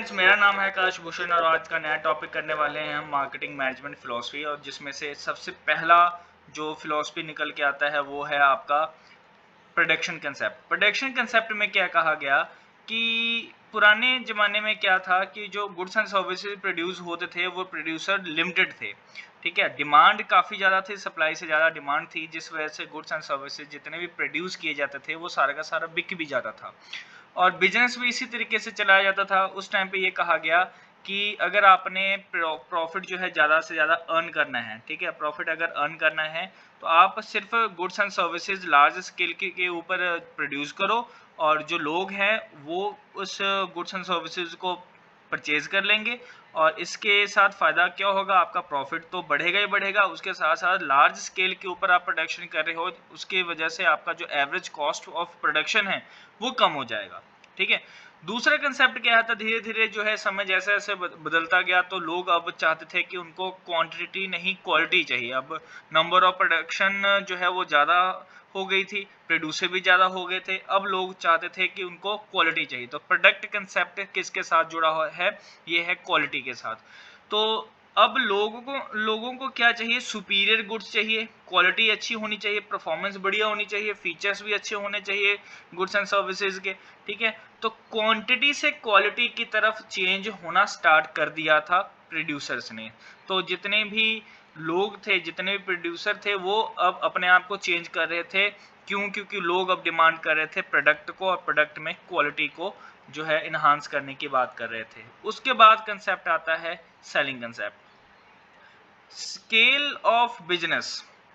Friends, मेरा नाम है आकाश भूषण और आज का नया टॉपिक करने वाले हैं हम मार्केटिंग मैनेजमेंट फिलॉसफी। और जिसमें से सबसे पहला जो फिलॉसफी निकल के आता है वो है आपका प्रोडक्शन कंसेप्ट। प्रोडक्शन कंसेप्ट में क्या कहा गया कि पुराने ज़माने में क्या था कि जो गुड्स एंड सर्विसेज प्रोड्यूस होते थे वो प्रोड्यूसर लिमिटेड थे, ठीक है। डिमांड काफ़ी ज़्यादा थी, सप्लाई से ज़्यादा डिमांड थी, जिस वजह से गुड्स एंड सर्विसेज जितने भी प्रोड्यूस किए जाते थे वो सारा का सारा बिक भी जाता था और बिजनेस भी इसी तरीके से चलाया जाता था। उस टाइम पे ये कहा गया कि अगर आपने प्रॉफिट जो है ज़्यादा से ज़्यादा अर्न करना है, ठीक है, प्रॉफिट अगर अर्न करना है तो आप सिर्फ goods and services large scale के ऊपर प्रोड्यूस करो और जो लोग हैं वो उस गुड्स एंड सर्विसेज को परचेज कर लेंगे और इसके साथ फ़ायदा क्या होगा, आपका प्रॉफिट तो बढ़ेगा ही बढ़ेगा, उसके साथ साथ लार्ज स्केल के ऊपर आप प्रोडक्शन कर रहे हो, उसकी वजह से आपका जो एवरेज कॉस्ट ऑफ प्रोडक्शन है वो कम हो जाएगा, ठीक है। दूसरा कंसेप्ट क्या था, धीरे धीरे जो है समय जैसे जैसे बदलता गया तो लोग अब चाहते थे कि उनको क्वांटिटी नहीं क्वालिटी चाहिए। अब नंबर ऑफ प्रोडक्शन जो है वो ज़्यादा हो गई थी, प्रोड्यूसर भी ज़्यादा हो गए थे, अब लोग चाहते थे कि उनको क्वालिटी चाहिए। तो प्रोडक्ट कंसेप्ट किसके साथ जुड़ा हुआ है, ये है क्वालिटी के साथ। तो अब लोगों को क्या चाहिए, सुपीरियर गुड्स चाहिए, क्वालिटी अच्छी होनी चाहिए, परफॉर्मेंस बढ़िया होनी चाहिए, फीचर्स भी अच्छे होने चाहिए गुड्स एंड सर्विसेज के, ठीक है। तो क्वांटिटी से क्वालिटी की तरफ चेंज होना स्टार्ट कर दिया था प्रोड्यूसर्स ने। तो जितने भी लोग थे, जितने भी प्रोड्यूसर थे, वो अब अपने आप को चेंज कर रहे थे। क्यों? क्योंकि लोग अब डिमांड कर रहे थे प्रोडक्ट को और प्रोडक्ट में क्वालिटी को जो है इन्हांस करने की बात कर रहे थे। उसके बाद कंसेप्ट आता है selling concept. Scale of business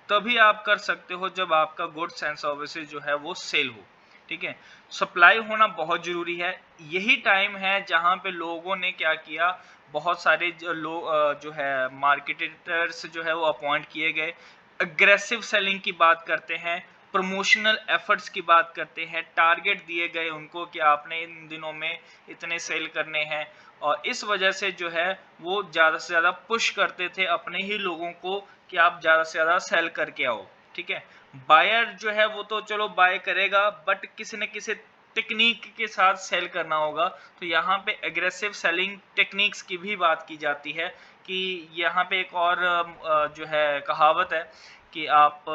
तभी आप कर सकते हो जब आपका गुड्स एंड सर्विसेज जो है वो सेल हो, ठीक है। सप्लाई होना बहुत जरूरी है। यही टाइम है जहां पे लोगों ने क्या किया, बहुत सारे जो है मार्केटर्स जो है वो अपॉइंट किए गए, अग्रेसिव सेलिंग की बात करते हैं, प्रमोशनल एफर्ट्स की बात करते हैं, टारगेट दिए गए उनको कि आपने इन दिनों में इतने सेल करने हैं और इस वजह से जो है वो ज़्यादा से ज़्यादा पुश करते थे अपने ही लोगों को कि आप ज़्यादा से ज़्यादा सेल करके आओ, ठीक है। बायर जो है वो तो चलो बाय करेगा, बट किसी न किसी टेक्निक के साथ सेल करना होगा। तो यहाँ पे एग्रेसिव सेलिंग टेक्निक्स की भी बात की जाती है कि यहाँ पे एक और जो है कहावत है कि आप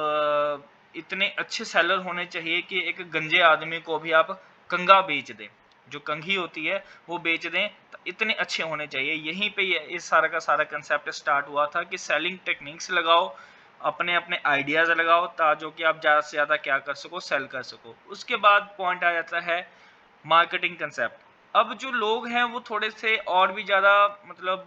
इतने अच्छे सेलर होने चाहिए कि एक गंजे आदमी को भी आप कंघा बेच दें, जो कंघी होती है वो बेच दें, तो इतने अच्छे होने चाहिए। यहीं पे इस सारा का सारा कंसेप्ट स्टार्ट हुआ था कि सेलिंग टेक्निक्स लगाओ, अपने अपने आइडियाज़ लगाओ ताकि कि आप ज़्यादा से ज़्यादा क्या कर सको, सेल कर सको। उसके बाद पॉइंट आ जाता है मार्केटिंग कंसेप्ट। अब जो लोग हैं वो थोड़े से और भी ज़्यादा मतलब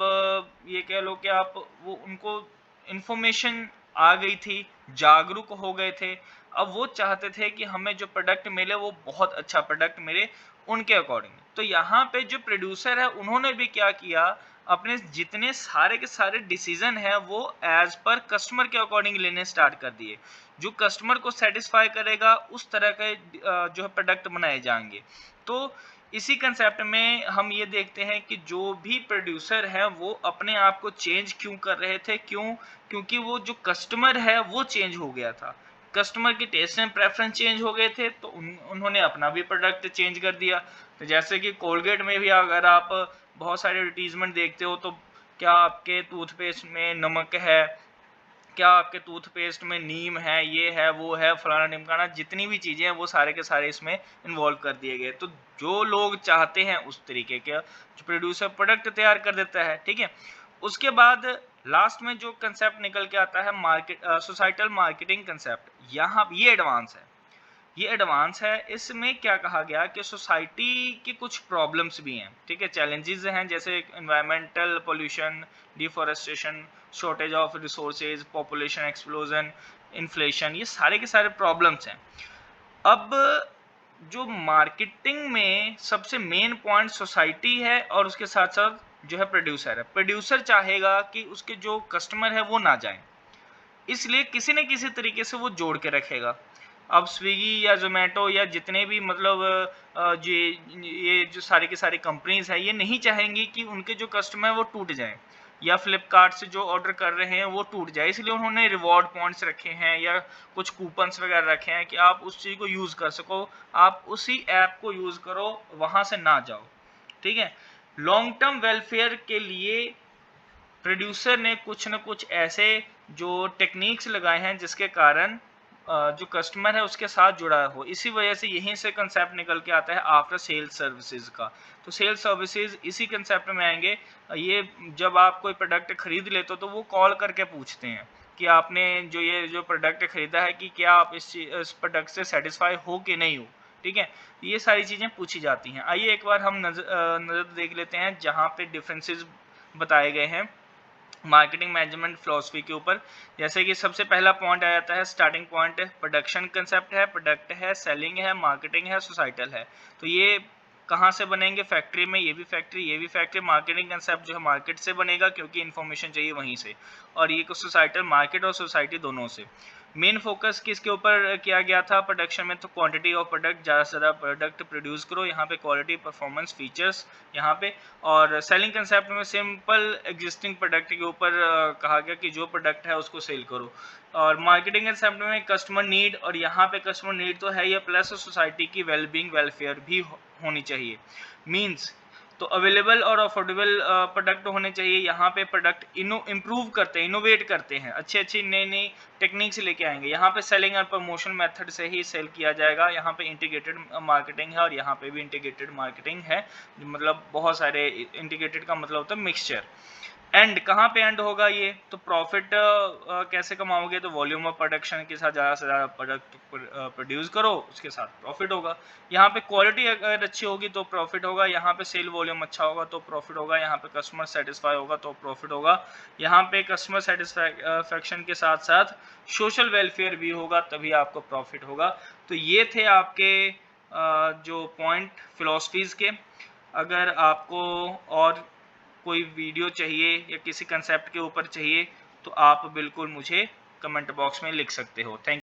ये कह लो कि आप वो उनको इन्फॉर्मेशन आ गई थी, जागरूक हो गए थे। अब वो चाहते थे कि हमें जो प्रोडक्ट मिले वो बहुत अच्छा प्रोडक्ट मिले उनके अकॉर्डिंग। तो यहाँ पे जो प्रोड्यूसर है उन्होंने भी क्या किया, अपने जितने सारे के सारे डिसीजन है वो एज पर कस्टमर के अकॉर्डिंग लेने स्टार्ट कर दिए। जो कस्टमर को सेटिस्फाई करेगा उस तरह के जो है प्रोडक्ट बनाए जाएंगे। तो इसी कंसेप्ट में हम ये देखते हैं कि जो भी प्रोड्यूसर है वो अपने आप को चेंज क्यों कर रहे थे, क्योंकि वो जो कस्टमर है वो चेंज हो गया था, कस्टमर की टेस्ट एंड प्रेफरेंस चेंज हो गए थे, तो उन्होंने अपना भी प्रोडक्ट चेंज कर दिया। तो जैसे कि कोलगेट में भी अगर आप बहुत सारे एडवर्टीजमेंट देखते हो तो क्या आपके टूथपेस्ट में नमक है, क्या आपके टूथपेस्ट में नीम है, ये है, वो है, फलाना ढिमकाना, जितनी भी चीज़ें हैं वो सारे के सारे इसमें इन्वॉल्व कर दिए गए। तो जो लोग चाहते हैं उस तरीके के जो प्रोड्यूसर प्रोडक्ट तैयार कर देता है, ठीक है। उसके बाद लास्ट में जो कंसेप्ट निकल के आता है सोसाइटल मार्केटिंग कंसेप्ट। यहाँ ये एडवांस है। इसमें क्या कहा गया कि सोसाइटी की कुछ प्रॉब्लम्स भी हैं, ठीक है, चैलेंजेस हैं, जैसे environmental pollution, deforestation, shortage of resources, population explosion, inflation, ये सारे के सारे प्रॉब्लम्स हैं। अब जो मार्केटिंग में सबसे मेन पॉइंट सोसाइटी है और उसके साथ साथ जो है प्रोड्यूसर है। प्रोड्यूसर चाहेगा कि उसके जो कस्टमर है वो ना जाएं, इसलिए किसी न किसी तरीके से वो जोड़ के रखेगा। अब स्विगी या जोमेटो या जितने भी मतलब ये जो सारी की सारी कंपनीज है ये नहीं चाहेंगी कि उनके जो कस्टमर है वो टूट जाएं या फ्लिपकार्ट से जो ऑर्डर कर रहे हैं वो टूट जाए, इसलिए उन्होंने रिवॉर्ड पॉइंट्स रखे हैं या कुछ कूपन्स वगैरह रखे हैं कि आप उस चीज़ को यूज़ कर सको, आप उसी ऐप को यूज़ करो, वहाँ से ना जाओ, ठीक है। लॉन्ग टर्म वेलफेयर के लिए प्रोड्यूसर ने कुछ न कुछ ऐसे जो टेक्निक्स लगाए हैं जिसके कारण जो कस्टमर है उसके साथ जुड़ा हो। इसी वजह से यहीं से कंसेप्ट निकल के आता है आफ्टर सेल्स सर्विसेज का। तो सेल्स सर्विसेज इसी कंसेप्ट में आएंगे। ये जब आप कोई प्रोडक्ट खरीद लेते हो तो वो कॉल करके पूछते हैं कि आपने जो प्रोडक्ट खरीदा है कि क्या आप इस प्रोडक्ट से सेटिस्फाई हो कि नहीं हो। ठीक है, ये सारी चीज़ें पूछी जाती हैं। आइए एक बार हम नज़र देख लेते हैं जहाँ पे डिफरेंसेस बताए गए हैं मार्केटिंग मैनेजमेंट फिलॉसफी के ऊपर। जैसे कि सबसे पहला पॉइंट आ जाता है स्टार्टिंग पॉइंट, प्रोडक्शन कंसेप्ट है, प्रोडक्ट है, सेलिंग है, मार्केटिंग है, सोसाइटल है। तो ये कहाँ से बनेंगे? फैक्ट्री में, ये भी फैक्ट्री, ये भी फैक्ट्री। मार्केटिंग कंसेप्ट जो है मार्केट से बनेगा क्योंकि इन्फॉर्मेशन चाहिए वहीं से, और ये सोसाइटल, मार्केट और सोसाइटी दोनों से। मेन फोकस किसके ऊपर किया गया था प्रोडक्शन में? तो क्वांटिटी ऑफ प्रोडक्ट, ज़्यादा से ज़्यादा प्रोडक्ट प्रोड्यूस करो, यहाँ पे क्वालिटी, परफॉर्मेंस, फीचर्स यहाँ पे। और सेलिंग कंसेप्ट में सिंपल एग्जिस्टिंग प्रोडक्ट के ऊपर कहा गया कि जो प्रोडक्ट है उसको सेल करो। और मार्केटिंग कंसेप्ट में कस्टमर नीड, और यहाँ पे कस्टमर नीड तो है ये, प्लस सोसाइटी की वेलबींग, वेलफेयर भी होनी चाहिए। मीन्स तो अवेलेबल और अफोर्डेबल प्रोडक्ट होने चाहिए। यहाँ पे प्रोडक्ट इम्प्रूव करते हैं, इनोवेट करते हैं, अच्छी अच्छी नई नई टेक्निक्स लेके आएंगे। यहाँ पे सेलिंग और प्रमोशन मेथड से ही सेल किया जाएगा। यहाँ पे इंटीग्रेटेड मार्केटिंग है और यहाँ पे भी इंटीग्रेटेड मार्केटिंग है, मतलब बहुत सारे, इंटीग्रेटेड का मतलब होता है मिक्सचर। एंड कहाँ पे एंड होगा ये? तो प्रॉफिट कैसे कमाओगे? तो वॉल्यूम ऑफ प्रोडक्शन के साथ ज़्यादा से ज़्यादा प्रोडक्ट प्रोड्यूस करो, उसके साथ प्रॉफिट होगा। यहाँ पे क्वालिटी अगर अच्छी होगी तो प्रॉफिट होगा, यहाँ पे सेल वॉल्यूम अच्छा होगा तो प्रॉफिट होगा, यहाँ पे कस्टमर सेटिस्फाई होगा तो प्रॉफिट होगा, यहाँ पे कस्टमर सेटिस्फैक्शन के साथ साथ सोशल वेलफेयर भी होगा, तभी आपको प्रॉफिट होगा। तो ये थे आपके जो पॉइंट फिलॉसफीज़ के। अगर आपको और कोई वीडियो चाहिए या किसी कंसेप्ट के ऊपर चाहिए तो आप बिल्कुल मुझे कमेंट बॉक्स में लिख सकते हो। थैंक